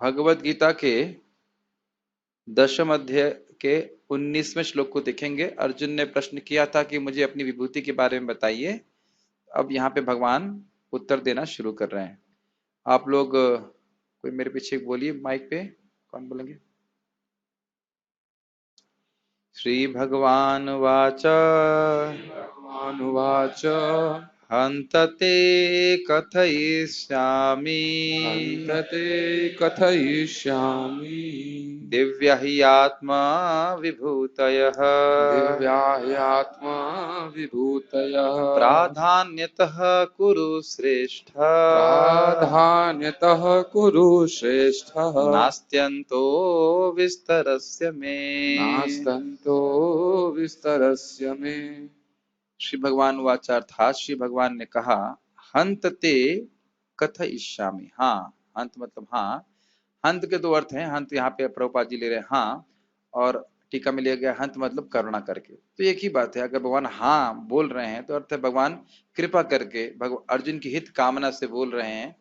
भगवत गीता के 10वें अध्याय के 19वें श्लोक को देखेंगे। अर्जुन ने प्रश्न किया था कि मुझे अपनी विभूति के बारे में बताइए। अब यहाँ पे भगवान उत्तर देना शुरू कर रहे हैं। आप लोग कोई मेरे पीछे बोलिए माइक पे, कौन बोलेंगे? श्री भगवान वाच भगवानुवाच हन्तते कथयिष्यामि हन्तते कथयिष्यामि दिव्या हि आत्मा विभूतयः दिव्या ह्यात्मा विभूतयः प्राधान्यतः कुरु श्रेष्ठ प्राधान्यतः कुरु श्रेष्ठः नास्त्यन्तो विस्तरस्य मे। नास्तन्तो विस्तरस्य मे। श्री भगवान वाचा अर्थात श्री भगवान ने कहा, हंतते कथयिष्यामि। हाँ, हंत मतलब हाँ। हंत के दो अर्थ हैं। हंत यहाँ पे प्रभुपाद जी ले रहे हैं हाँ, और टीका में लिया गया हंत मतलब करुणा करके। तो एक ही बात है। अगर भगवान हाँ बोल रहे हैं तो अर्थ है भगवान कृपा करके अर्जुन की हित कामना से बोल रहे हैं।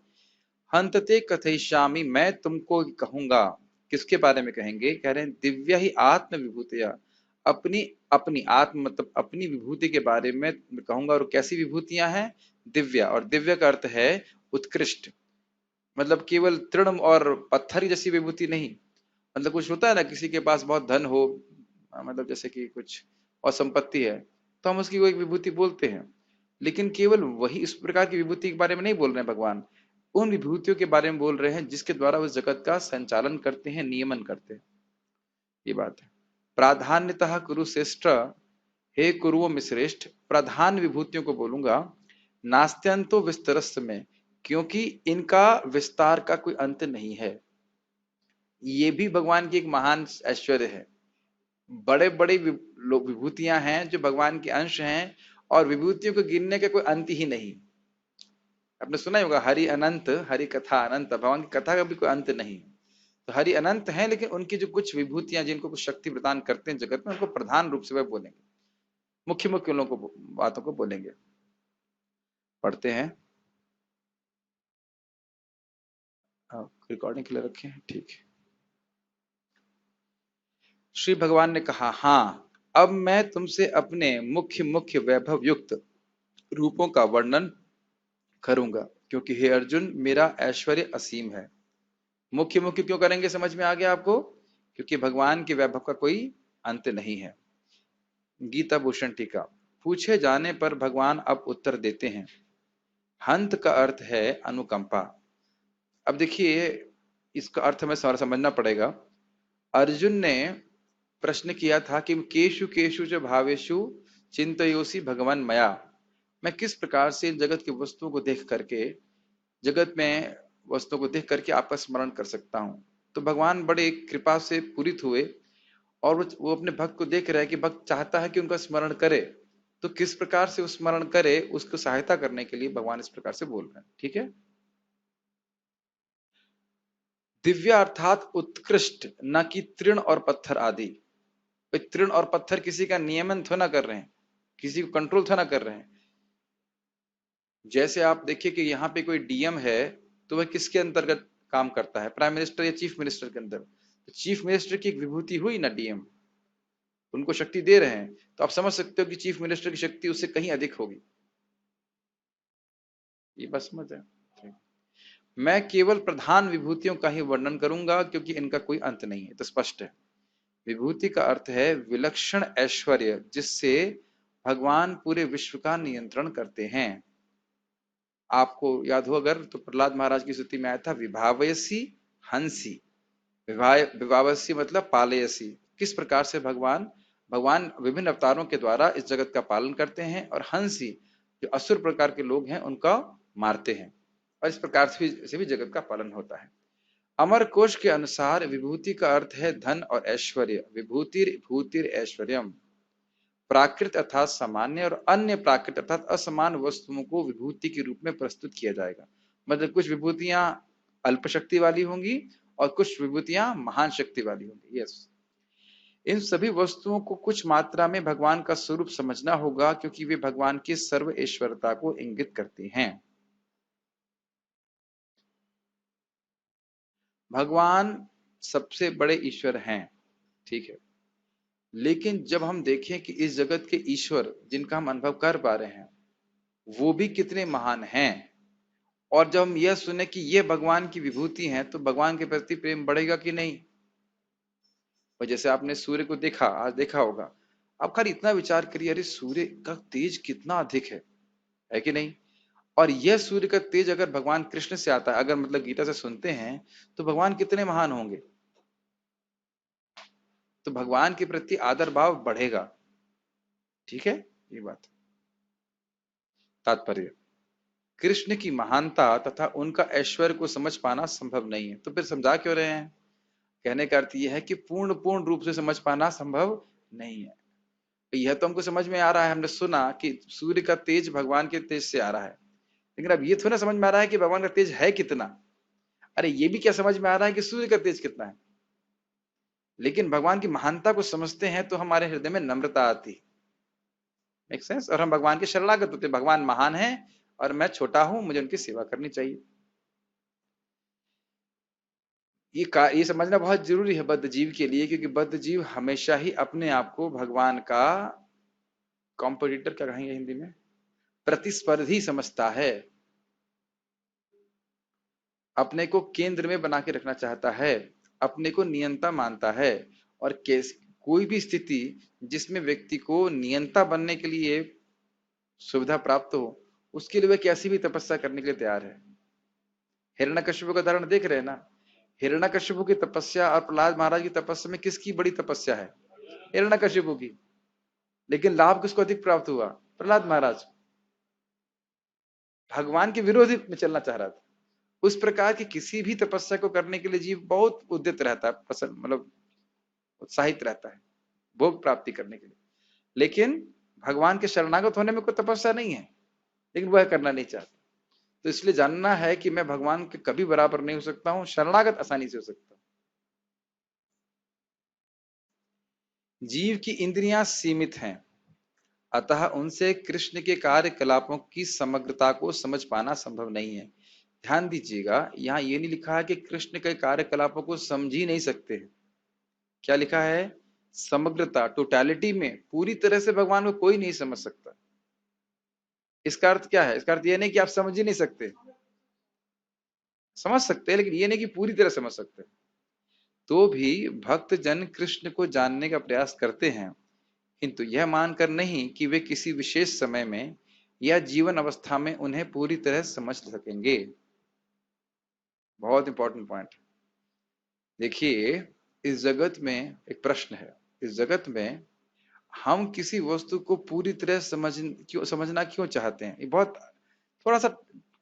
हंतते कथयिष्यामि, मैं तुमको कहूंगा। किसके बारे में कहेंगे? कह रहे हैं दिव्या ही आत्म विभूतिया, अपनी अपनी आत्म मतलब अपनी विभूति के बारे में कहूंगा। और कैसी विभूतियां हैं? दिव्या। और दिव्य का अर्थ है उत्कृष्ट। मतलब केवल तृण और पत्थर ही जैसी विभूति नहीं। मतलब कुछ होता है ना, किसी के पास बहुत धन हो, मतलब जैसे कि कुछ और संपत्ति है, तो हम उसकी कोई विभूति बोलते हैं। लेकिन केवल वही इस प्रकार की विभूति के बारे में नहीं बोल रहे हैं भगवान। उन विभूतियों के बारे में बोल रहे हैं जिसके द्वारा उस जगत का संचालन करते हैं, नियमन करते हैं। ये बात है। प्राधान्यतः कुरु श्रेष्ठ, हे कुरुओं में श्रेष्ठ, प्रधान विभूतियों को बोलूंगा। नास्त्यंतो विस्तरस्य में, क्योंकि इनका विस्तार का कोई अंत नहीं है। ये भी भगवान की एक महान ऐश्वर्य है। बड़े बड़े विभूतियां हैं जो भगवान के अंश हैं, और विभूतियों को गिनने का कोई अंत ही नहीं। आपने सुना ही होगा, हरि अनंत, हरि कथा अनंत। भगवान की कथा का भी कोई अंत नहीं। तो हरि अनंत है, लेकिन उनकी जो कुछ विभूतियां जिनको कुछ शक्ति प्रदान करते हैं जगत में, उनको प्रधान रूप से वह बोलेंगे, मुख्य मुख्य लोगों को बातों को बोलेंगे। पढ़ते हैं। रिकॉर्डिंग के लिए रखे हैं, ठीक है। श्री भगवान ने कहा, हाँ, अब मैं तुमसे अपने मुख्य मुख्य वैभव युक्त रूपों का वर्णन करूंगा, क्योंकि हे अर्जुन मेरा ऐश्वर्य असीम है। मुख्य मुख्य क्यों करेंगे? समझ में आ गया आपको? क्योंकि भगवान के वैभव का कोई अंत नहीं है। गीता भूषण टीका। पूछे जाने पर भगवान अब उत्तर देते हैं। हंत का अर्थ है अनुकंपा। अब देखिए, इसका अर्थ हमें सारा समझना पड़ेगा। अर्जुन ने प्रश्न किया था कि केशु केशु च भावेशु चिंतयोसी भगवान मया, मैं किस प्रकार से जगत की वस्तुओं को देख करके, जगत में वस्तुओं को देख करके आपका स्मरण कर सकता हूं। तो भगवान बड़े कृपा से पूरित हुए, और वो अपने भक्त को देख रहे हैं कि भक्त चाहता है कि उनका स्मरण करे, तो किस प्रकार से वो स्मरण करे उसको सहायता करने के लिए भगवान इस प्रकार से बोल रहे हैं। ठीक है। दिव्य अर्थात उत्कृष्ट, न कि तृण और पत्थर आदि। तृण और पत्थर किसी का नियमन थोड़ा कर रहे हैं, किसी को कंट्रोल थोड़ा कर रहे हैं। जैसे आप देखिए कि यहाँ पे कोई डीएम है, तो वह किसके अंतर्गत काम करता है? प्राइम मिनिस्टर या चीफ मिनिस्टर के अंदर। तो चीफ मिनिस्टर की एक विभूति हुई ना डीएम, उनको शक्ति दे रहे हैं, तो आप समझ सकते हो कि चीफ मिनिस्टर की शक्ति उससे कहीं अधिक होगी। ये बस समझ है। मैं केवल प्रधान विभूतियों का ही वर्णन करूंगा, क्योंकि इनका कोई अंत नहीं है। तो स्पष्ट है, विभूति का अर्थ है विलक्षण ऐश्वर्य, जिससे भगवान पूरे विश्व का नियंत्रण करते हैं। आपको याद हो अगर, तो प्रहलाद महाराज की स्तुति में आया था, विभावयसी हंसी। विभावसी मतलब पालयसी। किस प्रकार से भगवान भगवान विभिन्न अवतारों के द्वारा इस जगत का पालन करते हैं, और हंसी जो असुर प्रकार के लोग हैं उनका मारते हैं, और इस प्रकार से भी जगत का पालन होता है। अमर कोश के अनुसार विभूति का अर्थ है धन और ऐश्वर्य। विभूतिर भूतिर ऐश्वर्यम। प्राकृत अर्थात सामान्य, और अन्य प्राकृत अर्थात असमान वस्तुओं को विभूति के रूप में प्रस्तुत किया जाएगा। मतलब कुछ विभूतियां अल्प शक्ति वाली होंगी, और कुछ विभूतियां महान शक्ति वाली होंगी। यस, इन सभी वस्तुओं को कुछ मात्रा में भगवान का स्वरूप समझना होगा, क्योंकि वे भगवान की सर्व ईश्वरता को इंगित करती हैं। भगवान सबसे बड़े ईश्वर हैं, ठीक है, लेकिन जब हम देखें कि इस जगत के ईश्वर जिनका हम अनुभव कर पा रहे हैं वो भी कितने महान हैं, और जब हम यह सुने कि ये भगवान की विभूति हैं, तो भगवान के प्रति प्रेम बढ़ेगा कि नहीं। और जैसे आपने सूर्य को देखा, आज देखा होगा, आप खाली इतना विचार करिए, अरे सूर्य का तेज कितना अधिक है कि नहीं। और यह सूर्य का तेज अगर भगवान कृष्ण से आता है, अगर मतलब गीता से सुनते हैं, तो भगवान कितने महान होंगे। तो भगवान के प्रति आदर भाव बढ़ेगा, ठीक है, ये बात। तात्पर्य, कृष्ण की महानता तथा उनका ऐश्वर्य को समझ पाना संभव नहीं है, तो फिर समझा क्यों रहे हैं। कहने का अर्थ यह है कि पूर्ण पूर्ण रूप से समझ पाना संभव नहीं है। यह तो हमको समझ में आ रहा है, हमने सुना कि सूर्य का तेज भगवान के तेज से आ रहा है, लेकिन अब ये थोड़ा समझ में आ रहा है कि भगवान का तेज है कितना। अरे ये भी क्या समझ में आ रहा है कि सूर्य का तेज कितना है। लेकिन भगवान की महानता को समझते हैं तो हमारे हृदय में नम्रता आती, मेक सेंस, और हम भगवान के शरणागत होते, भगवान महान है और मैं छोटा हूं, मुझे उनकी सेवा करनी चाहिए। ये समझना बहुत जरूरी है बद्ध जीव के लिए, क्योंकि बद्ध जीव हमेशा ही अपने आप को भगवान का कॉम्पिटिटर, क्या कहेंगे हिंदी में, प्रतिस्पर्धी समझता है, अपने को केंद्र में बना के रखना चाहता है, अपने को नियंता मानता है। और कोई भी स्थिति जिसमें व्यक्ति को नियंता बनने के लिए सुविधा प्राप्त हो, उसके लिए वह कैसी भी तपस्या करने के लिए तैयार है। हिरण्यकश्यप का उदाहरण देख रहे हैं ना, हिरण्यकश्यप की तपस्या और प्रहलाद महाराज की तपस्या में किसकी बड़ी तपस्या है, हिरण्यकश्यप की, लेकिन लाभ किसको अधिक प्राप्त हुआ, प्रहलाद महाराज, भगवान के विरोधी में चलना चाह रहा था। उस प्रकार की किसी भी तपस्या को करने के लिए जीव बहुत उद्यत रहता है, पसंद मतलब उत्साहित रहता है भोग प्राप्ति करने के लिए। लेकिन भगवान के शरणागत होने में कोई तपस्या नहीं है, लेकिन वह करना नहीं चाहता। तो इसलिए जानना है कि मैं भगवान के कभी बराबर नहीं हो सकता हूं, शरणागत आसानी से हो सकता हूं। जीव की इंद्रियां सीमित हैं, अतः उनसे कृष्ण के कार्यकलापों की समग्रता को समझ पाना संभव नहीं है। ध्यान दीजिएगा, यहाँ ये नहीं लिखा है कि कृष्ण के कार्यकलापों को समझ ही नहीं सकते। क्या लिखा है, समग्रता, टोटलिटी में पूरी तरह से भगवान को कोई नहीं समझ सकता। इसका अर्थ क्या है, इसका अर्थ यह नहीं कि आप समझ ही नहीं सकते, समझ सकते हैं, लेकिन ये नहीं कि पूरी तरह समझ सकते। तो भी भक्त जन कृष्ण को जानने का प्रयास करते हैं, किंतु यह मानकर नहीं कि वे किसी विशेष समय में या जीवन अवस्था में उन्हें पूरी तरह समझ सकेंगे। बहुत इंपॉर्टेंट पॉइंट। देखिए, इस जगत में एक प्रश्न है, इस जगत में हम किसी वस्तु को पूरी तरह समझना क्यों चाहते हैं। ये बहुत थोड़ा सा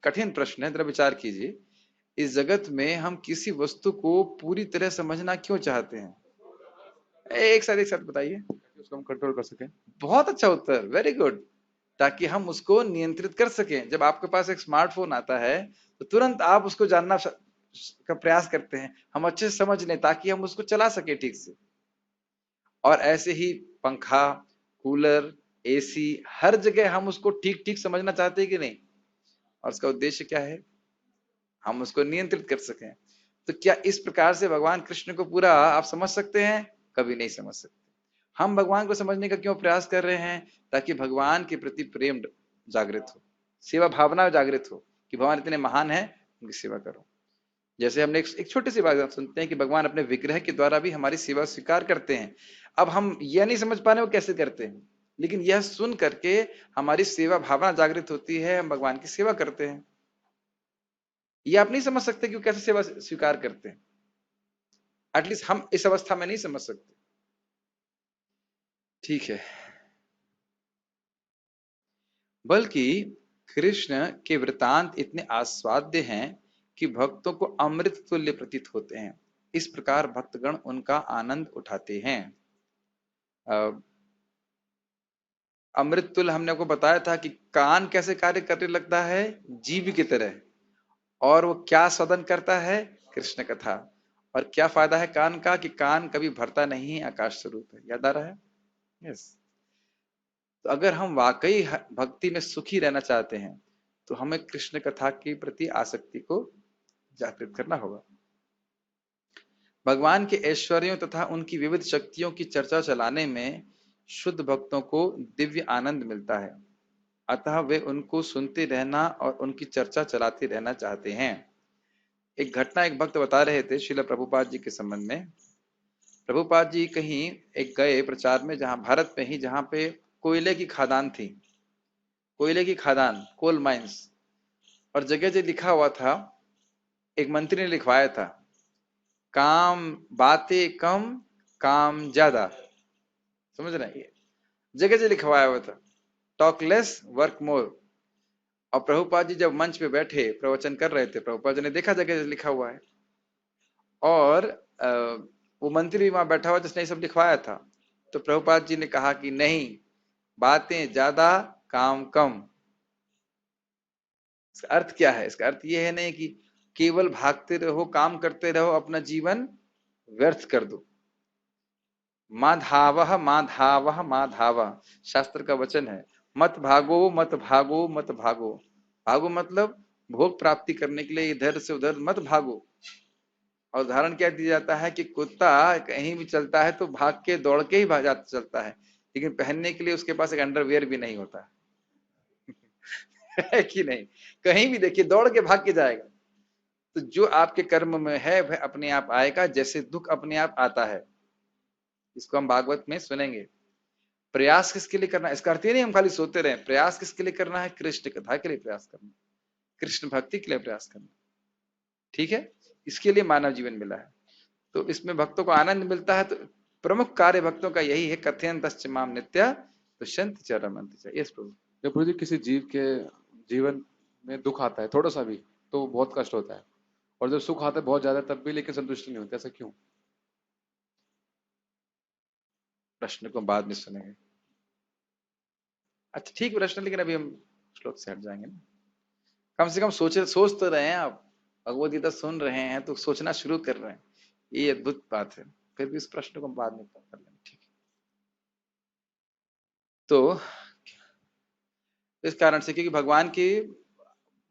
कठिन प्रश्न है, जरा विचार कीजिए। इस जगत में हम किसी वस्तु को पूरी तरह समझना क्यों चाहते हैं, एक साथ बताइए, उसको हम कंट्रोल कर सकें। बहुत अच्छा उत्तर, वेरी गुड। ताकि हम उसको नियंत्रित कर सकें। जब आपके पास एक स्मार्टफोन आता है तो तुरंत आप उसको जानना का प्रयास करते हैं, हम अच्छे से समझ लें ताकि हम उसको चला सके ठीक से। और ऐसे ही पंखा, कूलर, एसी, हर जगह हम उसको ठीक ठीक समझना चाहते हैं कि नहीं, और उसका उद्देश्य क्या है, हम उसको नियंत्रित कर सकें। तो क्या इस प्रकार से भगवान कृष्ण को पूरा आप समझ सकते हैं, कभी नहीं समझ सकते। हम भगवान को समझने का क्यों प्रयास कर रहे हैं, ताकि भगवान के प्रति प्रेम जागृत हो, सेवा भावना जागृत हो कि भगवान इतने महान है, उनकी सेवा करो। जैसे हमने एक छोटी सी बात सुनते हैं कि भगवान अपने विग्रह के द्वारा भी हमारी सेवा स्वीकार करते हैं। अब हम यह नहीं समझ पा रहे वो कैसे करते हैं, लेकिन यह सुन करके हमारी सेवा भावना जागृत होती है, हम भगवान की सेवा करते हैं। ये आप नहीं समझ सकते कि वो कैसे सेवा स्वीकार करते हैं, एटलीस्ट हम इस अवस्था में नहीं समझ सकते। ठीक है, बल्कि कृष्ण के वृतांत इतने आस्वाद्य हैं कि भक्तों को अमृत तुल्य प्रतीत होते हैं। इस प्रकार भक्तगण उनका आनंद उठाते हैं। अमृत तुल्य हमने आपको बताया था कि कान कैसे कार्य करने लगता है, जीव की तरह, और वो क्या सदन करता है, कृष्ण कथा। और क्या फायदा है कान का, कि कान कभी भरता नहीं है, आकाश स्वरूप है। याद आ रहा है, यस। तो अगर हम वाकई भक्ति में सुखी रहना चाहते हैं तो हमें कृष्ण कथा के प्रति आसक्ति को जागृत करना होगा। भगवान के ऐश्वर्यों तथा उनकी विविध शक्तियों की चर्चा चलाने में शुद्ध भक्तों को दिव्य आनंद मिलता है, अतः वे उनको सुनते रहना और उनकी चर्चा चलाते रहना चाहते हैं। एक घटना एक भक्त बता रहे थे श्रील प्रभुपाद जी के संबंध में। प्रभुपाद जी कहीं एक गए प्रचार में, जहां भारत में ही, जहां पे कोयले की खादान थी, कोयले की खादान, कोल माइंस, और जगह जगह लिखा हुआ था, एक मंत्री ने लिखवाया था, काम बातें कम काम ज्यादा। समझ रहे हैं? जगह जगह लिखवाया हुआ था, टॉक लेस वर्क मोर। और प्रभुपाद जी जब मंच पे बैठे प्रवचन कर रहे थे, प्रभुपाद जी ने देखा जगह जगह लिखा हुआ है, और वो मंत्री भी वहां बैठा हुआ जिसने ये सब लिखवाया था। तो प्रभुपाद जी ने कहा कि नहीं, बातें ज्यादा काम कम। इसका अर्थ क्या है? इसका अर्थ ये है नहीं कि केवल भागते रहो, काम करते रहो, अपना जीवन व्यर्थ कर दो। माधावः माधावः माधावः, शास्त्र का वचन है, मत भागो मत भागो मत भागो। भागो मतलब भोग प्राप्ति करने के लिए इधर से उधर मत भागो। और उदाहरण क्या दिया जाता है कि कुत्ता कहीं भी चलता है तो भाग के दौड़ के ही भाग जाता चलता है, लेकिन पहनने के लिए उसके पास एक अंडरवियर भी नहीं होता है कि नहीं? कहीं भी देखिए दौड़ के भाग के जाएगा। तो जो आपके कर्म में है वह अपने आप आएगा, जैसे दुख अपने आप आता है। इसको हम भागवत में सुनेंगे। प्रयास किसके लिए करना है? इसका अर्थ ये नहीं हम खाली सोते रहे। प्रयास किसके लिए करना है? कृष्ण कथा के लिए प्रयास करना, कृष्ण भक्ति के लिए प्रयास करना। ठीक है, इसके लिए मानव जीवन मिला है। तो इसमें भक्तों को आनंद मिलता है। तो प्रमुख कार्य भक्तों का यही है, कथयन्तश्च माम नित्य तुष्यन्ति च रमन्ति च। यस प्रभु। जब प्रभु जी किसी जीव के जीवन में दुख आता है थोड़ा सा भी तो बहुत कष्ट होता है, और जब सुख आता है बहुत ज्यादा तब भी लेकिन संतुष्टि नहीं होती, ऐसा क्यों? प्रश्न को बाद में सुनेंगे। अच्छा ठीक प्रश्न, लेकिन अभी हम श्लोक से हट जाएंगे ना। कम से कम सोच तो रहे हैं आप, भगवद गीता सुन रहे हैं तो सोचना शुरू कर रहे हैं, ये अद्भुत बात है। फिर भी इस प्रश्न को हम बाद में कर लेंगे, ठीक है? तो इस कारण से, क्योंकि भगवान की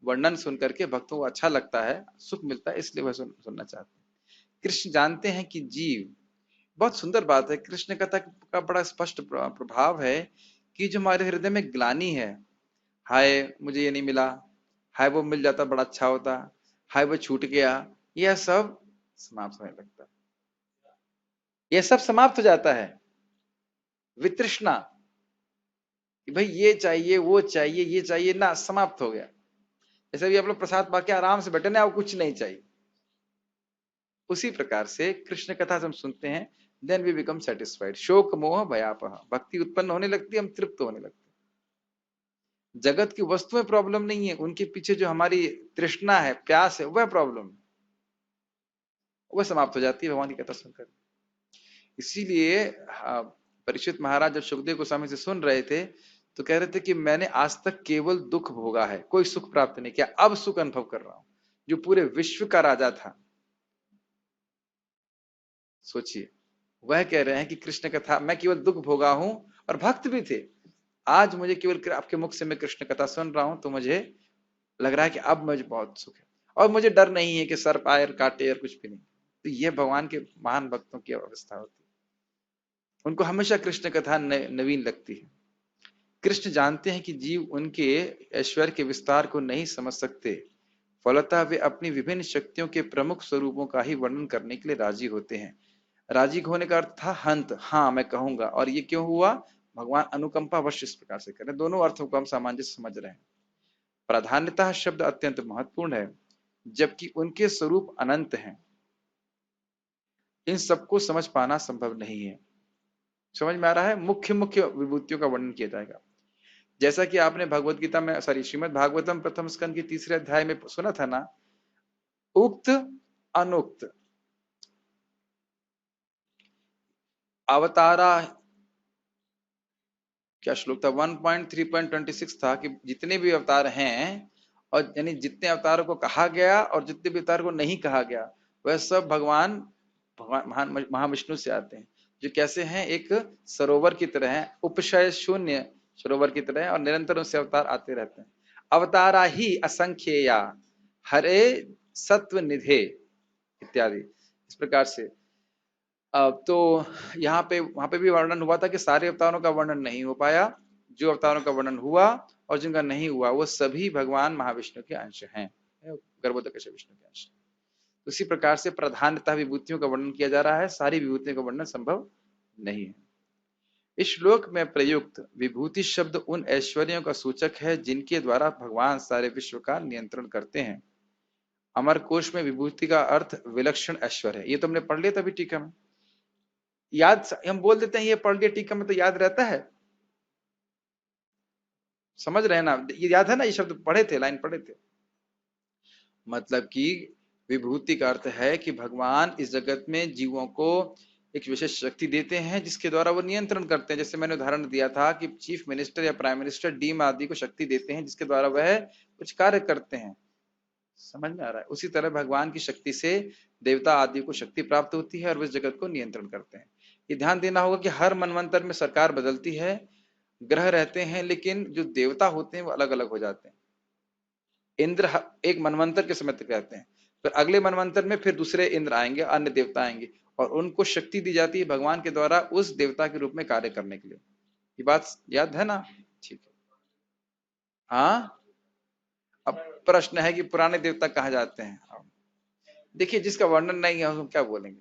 वर्णन सुन करके भक्तों को अच्छा लगता है, सुख मिलता है, इसलिए वह सुनना चाहते हैं। कृष्ण जानते हैं कि जीव, बहुत सुंदर बात है, कृष्ण कथा का बड़ा स्पष्ट प्रभाव है कि जो हमारे हृदय में ग्लानि है, हाय मुझे ये नहीं मिला, हाय वो मिल जाता बड़ा अच्छा होता, हाय वो छूट गया, यह सब समाप्त होने लगता है। यह सब समाप्त हो जाता है। वितृष्णा कि भाई ये चाहिए वो चाहिए ये चाहिए ना, समाप्त हो गया। जैसे भी आप लोग प्रसाद पाके आराम से बैठे ना, आपको कुछ नहीं चाहिए, उसी प्रकार से कृष्ण कथा हम सुनते हैं, देन वी बिकम सेटिस्फाइड। शोक मोह भयापह, भक्ति उत्पन्न होने लगती है, हम तृप्त होने लगते हैं। जगत की वस्तुएं प्रॉब्लम नहीं है, उनके पीछे जो हमारी तृष्णा है, प्यास है, वह प्रॉब्लम है, वह समाप्त हो जाती है भगवान की कथा सुनकर। इसीलिए परीक्षित महाराज जब सुखदेव गोस्वामी से सुन रहे थे तो कह रहे थे कि मैंने आज तक केवल दुख भोगा है, कोई सुख प्राप्त नहीं किया, अब सुख अनुभव कर रहा हूं। जो पूरे विश्व का राजा था, सोचिए, वह कह रहे हैं कि कृष्ण कथा मैं केवल दुख भोगा हूं, और भक्त भी थे। आज मुझे केवल आपके मुख से मैं कृष्ण कथा सुन रहा हूं तो मुझे लग रहा है कि अब मुझे बहुत सुख है, और मुझे डर नहीं है कि सर्प आए और काटे और कुछ भी नहीं। तो यह भगवान के महान भक्तों की अवस्था होती है, उनको हमेशा कृष्ण कथा नवीन लगती है। कृष्ण जानते हैं कि जीव उनके ऐश्वर्य के विस्तार को नहीं समझ सकते, फलतः वे अपनी विभिन्न शक्तियों के प्रमुख स्वरूपों का ही वर्णन करने के लिए राजी होते हैं। राजी होने का अर्थ था हंत, हाँ मैं कहूंगा। और ये क्यों हुआ? भगवान अनुकंपा वश इस प्रकार से करें। दोनों अर्थों को हम सामंजस्य समझ रहे हैं। प्राधान्यता शब्द अत्यंत महत्वपूर्ण है, जबकि उनके स्वरूप अनंत हैं। इन सबको समझ पाना संभव नहीं है। समझ में आ रहा है? मुख्य मुख्य विभूतियों का वर्णन किया जाएगा। जैसा कि आपने भगवत गीता में, सॉरी, श्रीमद् भागवतम प्रथम स्कंद के 3 अध्याय में सुना था ना, उक्त अनुक्त अवतारा, क्या श्लोक था, 1.3.26 था कि जितने भी अवतार हैं, और यानी जितने अवतारों को कहा गया और जितने भी अवतार को नहीं कहा गया, वह सब भगवान महाविष्णु से आते हैं, जो कैसे हैं, एक सरोवर की तरह है, उपशय शून्य सरोवर की तरह है, और निरंतर उनसे अवतार आते रहते हैं। अवतारा ही असंख्येया हरे सत्व निधे इत्यादि। इस प्रकार से। अब तो यहाँ पे वहां पे भी वर्णन हुआ था कि सारे अवतारों का वर्णन नहीं हो पाया, जो अवतारों का वर्णन हुआ और जिनका नहीं हुआ वो सभी भगवान महाविष्णु के अंश हैं, गर्भोदक विष्णु के अंश। उसी प्रकार से प्रधानतः विभूतियों का वर्णन किया जा रहा है, सारी विभूतियों का वर्णन संभव नहीं है। इस श्लोक में प्रयुक्त विभूति शब्द उन ऐश्वर्यों का सूचक है जिनके द्वारा भगवान सारे विश्व का नियंत्रण करते हैं। अमर कोश में विभूति का अर्थ विलक्षण ऐश्वर्य है, ये तो हमने पढ़ लिया तभी टीका में, याद हम बोल देते हैं ये पढ़ लिया टीका में तो याद रहता है, समझ रहे हैं ना, ये याद है ना, ये शब्द पढ़े थे, लाइन पढ़े थे। मतलब कि विभूति का अर्थ है कि भगवान इस जगत में जीवों को एक विशेष शक्ति देते हैं जिसके द्वारा वो नियंत्रण करते हैं। जैसे मैंने उदाहरण दिया था कि चीफ मिनिस्टर या प्राइम मिनिस्टर डीएम आदि को शक्ति देते हैं जिसके द्वारा वह कुछ कार्य करते हैं, समझ में आ रहा है। उसी तरह भगवान की शक्ति से देवता आदि को शक्ति प्राप्त होती है और वे इस जगत को नियंत्रण करते हैं। ये ध्यान देना होगा कि हर मनवंतर में सरकार बदलती है, ग्रह रहते हैं, लेकिन जो देवता होते हैं वो अलग अलग हो जाते हैं। इंद्र एक मनवंतर के समय तक रहते हैं, फिर अगले मनवंतर में फिर दूसरे इंद्र आएंगे, अन्य देवता आएंगे और उनको शक्ति दी जाती है भगवान के द्वारा उस देवता के रूप में कार्य करने के लिए। ये बात याद है ना? ठीक है। हाँ, अब प्रश्न है कि पुराने देवता कहाँ जाते हैं। देखिए जिसका वर्णन नहीं है हम क्या बोलेंगे,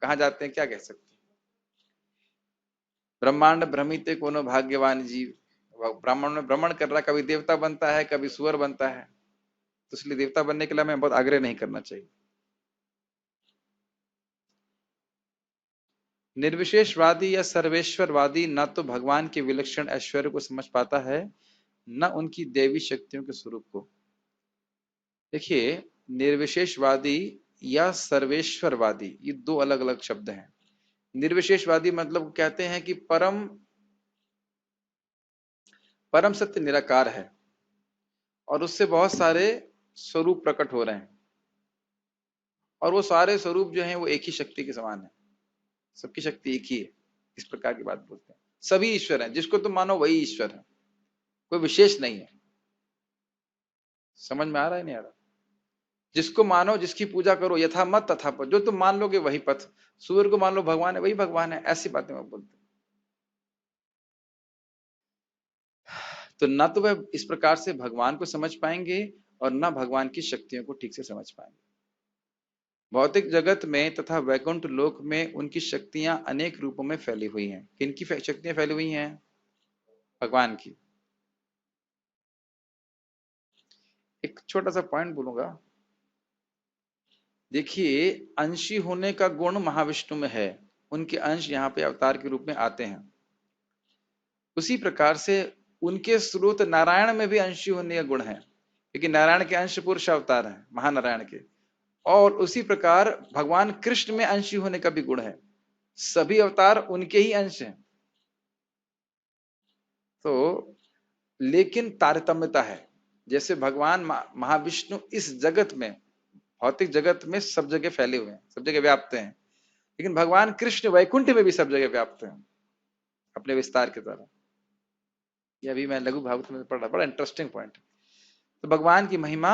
कहाँ जाते हैं क्या कह सकते हैं। ब्रह्मांड भ्रमिते कोनो भाग्यवान जीव, ब्राह्मण में भ्रमण कर रहा, कभी देवता बनता है कभी सुअर बनता है, तो इसलिए देवता बनने के लिए हमें बहुत आग्रह नहीं करना चाहिए। निर्विशेषवादी या सर्वेश्वरवादी न तो भगवान के विलक्षण ऐश्वर्य को समझ पाता है न उनकी देवी शक्तियों के स्वरूप को। देखिए निर्विशेषवादी या सर्वेश्वरवादी ये दो अलग अलग शब्द हैं। निर्विशेषवादी मतलब कहते हैं कि परम सत्य निराकार है और उससे बहुत सारे स्वरूप प्रकट हो रहे हैं और वो सारे स्वरूप जो हैं वो एक ही शक्ति के समान है, सबकी शक्ति एक ही है, इस प्रकार की बात बोलते हैं। सभी ईश्वर हैं, जिसको तुम मानो वही ईश्वर है, कोई विशेष नहीं है। समझ में आ रहा है नहीं आ रहा? जिसको मानो, जिसकी पूजा करो, यथा मत तथा पथ, जो तुम मान लोगे वही पथ। सूर्य को मान लो भगवान है, वही भगवान है, ऐसी बातें वो बोलते हैं। तो न तो वह इस प्रकार से भगवान को समझ पाएंगे और न भगवान की शक्तियों को ठीक से समझ पाएंगे। भौतिक जगत में तथा वैकुंठ लोक में उनकी शक्तियां अनेक रूपों में फैली हुई हैं। किनकी शक्तियां फैली हुई हैं? भगवान की। एक छोटा सा पॉइंट बोलूंगा, देखिए अंशी होने का गुण महाविष्णु में है, उनके अंश यहाँ पे अवतार के रूप में आते हैं। उसी प्रकार से उनके स्रोत नारायण में भी अंशी होने का गुण है, क्योंकि नारायण के अंश पुरुष अवतार हैं, महानारायण के। और उसी प्रकार भगवान कृष्ण में अंशी होने का भी गुण है, सभी अवतार उनके ही अंश हैं। तो लेकिन तारतम्यता है, जैसे भगवान महाविष्णु इस जगत में, भौतिक जगत में सब जगह फैले हुए हैं, सब जगह व्याप्त हैं, लेकिन भगवान कृष्ण वैकुंठ में भी सब जगह व्याप्त हैं अपने विस्तार के द्वारा। ये अभी मैं लघु भागवत में पढ़ रहा, बड़ा इंटरेस्टिंग पॉइंट है। तो भगवान की महिमा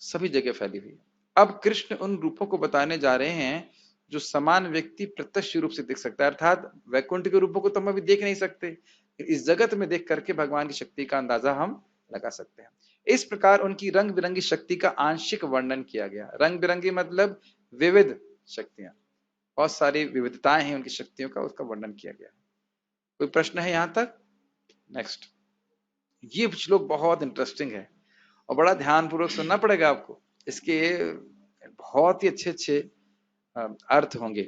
सभी जगह फैली हुई है। अब कृष्ण उन रूपों को बताने जा रहे हैं जो समान व्यक्ति प्रत्यक्ष रूप से देख सकता है, अर्थात वैकुंठ के रूपों को तो हम अभी देख नहीं सकते, इस जगत में देख करके भगवान की शक्ति का अंदाजा हम लगा सकते हैं। इस प्रकार उनकी रंग बिरंगी शक्ति का आंशिक वर्णन किया गया। रंग बिरंगी मतलब विविध शक्तियां, बहुत सारी विविधताएं हैं उनकी शक्तियों का, उसका वर्णन किया गया। कोई प्रश्न है यहां तक? नेक्स्ट। ये श्लोक बहुत इंटरेस्टिंग है और बड़ा ध्यानपूर्वक सुनना पड़ेगा आपको, इसके बहुत ही अच्छे अच्छे अर्थ होंगे।